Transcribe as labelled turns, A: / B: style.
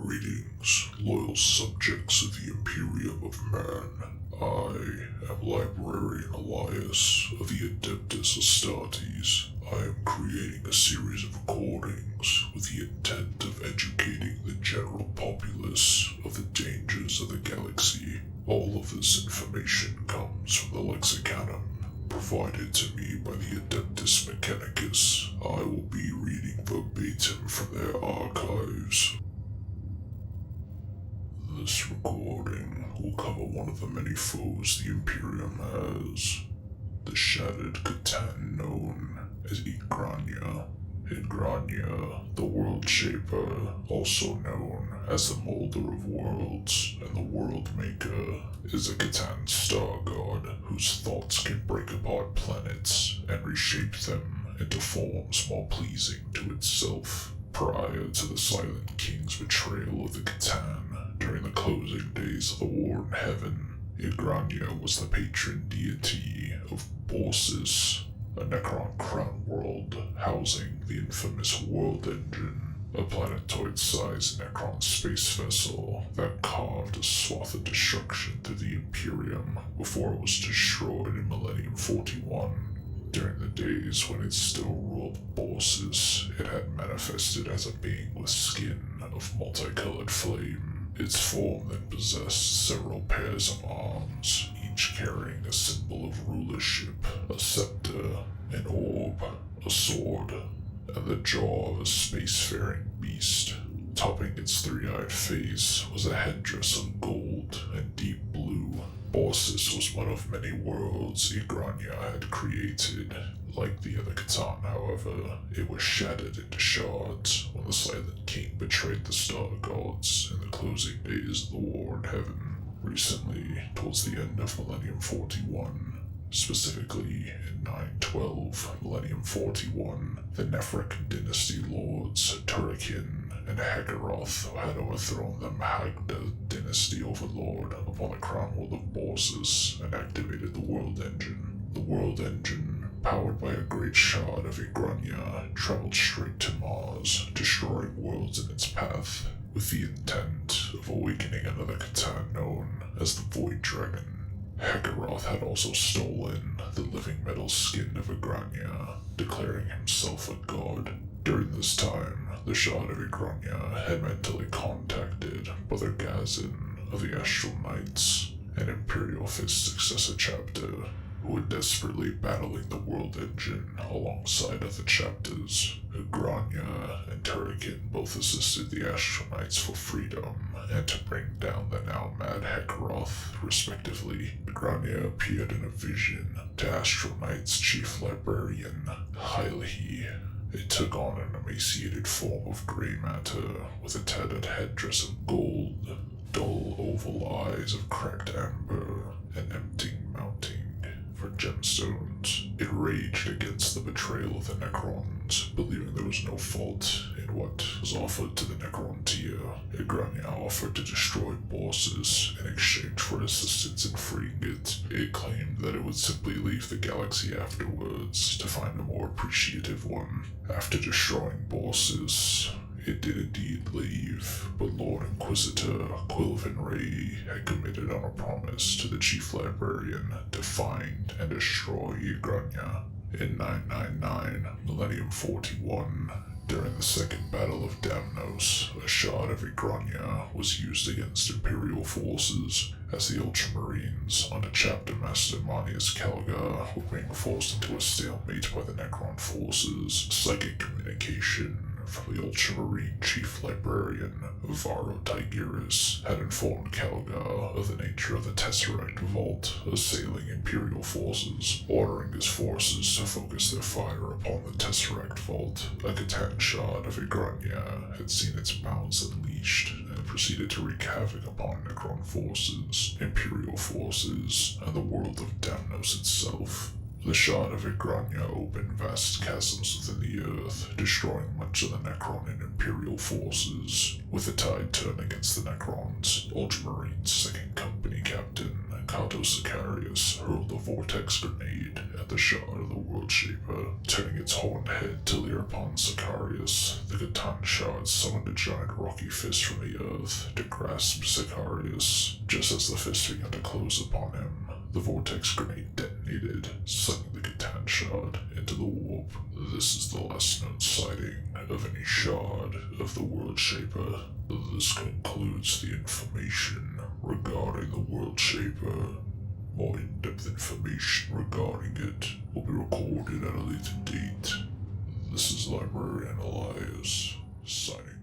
A: Greetings, loyal subjects of the Imperium of Man. I am Librarian Elias of the Adeptus Astartes. I am creating a series of recordings with the intent of educating the general populace of the dangers of the galaxy. All of this information comes from the Lexicanum provided to me by the Adeptus Mechanicus. I will be reading verbatim from their archives. This recording will cover one of the many foes the Imperium has, the shattered Catan known as Igrania. Igrania, the World Shaper, also known as the Molder of Worlds and the World Maker, is a Catan star god whose thoughts can break apart planets and reshape them into forms more pleasing to itself. Prior to the Silent King's betrayal of the Catan during the closing days of the War in Heaven, Igrania was the patron deity of Borsis, a Necron crown world housing the infamous World Engine, a planetoid-sized Necron space vessel that carved a swath of destruction through the Imperium before it was destroyed in Millennium 41. During the days when it still ruled Borsis, it had manifested as a being with skin of multicolored flame. Its form then possessed several pairs of arms, each carrying a symbol of rulership, a scepter, an orb, a sword, and the jaw of a spacefaring beast. Topping its three-eyed face was a headdress of gold and deep blue. Borsis was one of many worlds Igrania had created. Like the other Catan, however, it was shattered into shards when the Silent King betrayed the Star Gods in the closing days of the War in Heaven. Recently, towards the end of Millennium 41, specifically in 912 Millennium 41, the Nephric dynasty lords Turrican and Hekaroth, who had overthrown the Magda dynasty overlord upon the crown world of Borsis and activated the World Engine. The World Engine, powered by a great shard of Igrania, traveled straight to Mars, destroying worlds in its path, with the intent of awakening another Catan known as the Void Dragon. Hekaroth had also stolen the living metal skin of Igrania, declaring himself a god. During this time, the Shard of Igrania had mentally contacted Brother Gazin of the Astral Knights, an Imperial Fist successor chapter, who were desperately battling the World Engine alongside other chapters. Igrania and Turrican both assisted the Astral Knights for freedom and to bring down the now mad Hekaroth, respectively. Igrania appeared in a vision to Astral Knights Chief Librarian Hylehi. It took on an emaciated form of gray matter with a tattered headdress of gold, dull oval eyes of cracked amber, and empty mounting for gemstones. It raged against the betrayal of the Necrons, believing there was no fault in what was offered to the Necron tier. Igrania offered to destroy Borsis in exchange for assistance in freeing it. It claimed that it would simply leave the galaxy afterwards to find a more appreciative one. After destroying Borsis, it did indeed leave, but Lord Inquisitor Quilvin Ray had committed on a promise to the Chief Librarian to find and destroy Igrania. In 999 Millennium 41, during the Second Battle of Damnos, a shard of Igrania was used against Imperial forces as the Ultramarines, under Chapter Master Manius Calgar, were being forced into a stalemate by the Necron forces. Psychic communication from the Ultramarine Chief Librarian, Varo Tigris, had informed Calgar of the nature of the Tesseract Vault assailing Imperial forces, ordering his forces to focus their fire upon the Tesseract Vault. A Catan shard of Igrania had seen its bounds unleashed and proceeded to wreak havoc upon Necron forces, Imperial forces, and the world of Damnos itself. The shard of Igrania opened vast chasms within the earth, destroying much of the Necron and Imperial forces. With the tide turned against the Necrons, Ultramarines' second company captain, Kato Sicarius, hurled a vortex grenade at the shard of the World Shaper, turning its horned head to leer upon Sicarius. The Catan shard summoned a giant rocky fist from the earth to grasp Sicarius. Just as the fist began to close upon him, the vortex grenade detonated, sucking the Catan shard into the warp. This is the last known sighting of any shard of the World Shaper. This concludes the information regarding the World Shaper. More in-depth information regarding it will be recorded at a later date. This is Librarian Elias, signing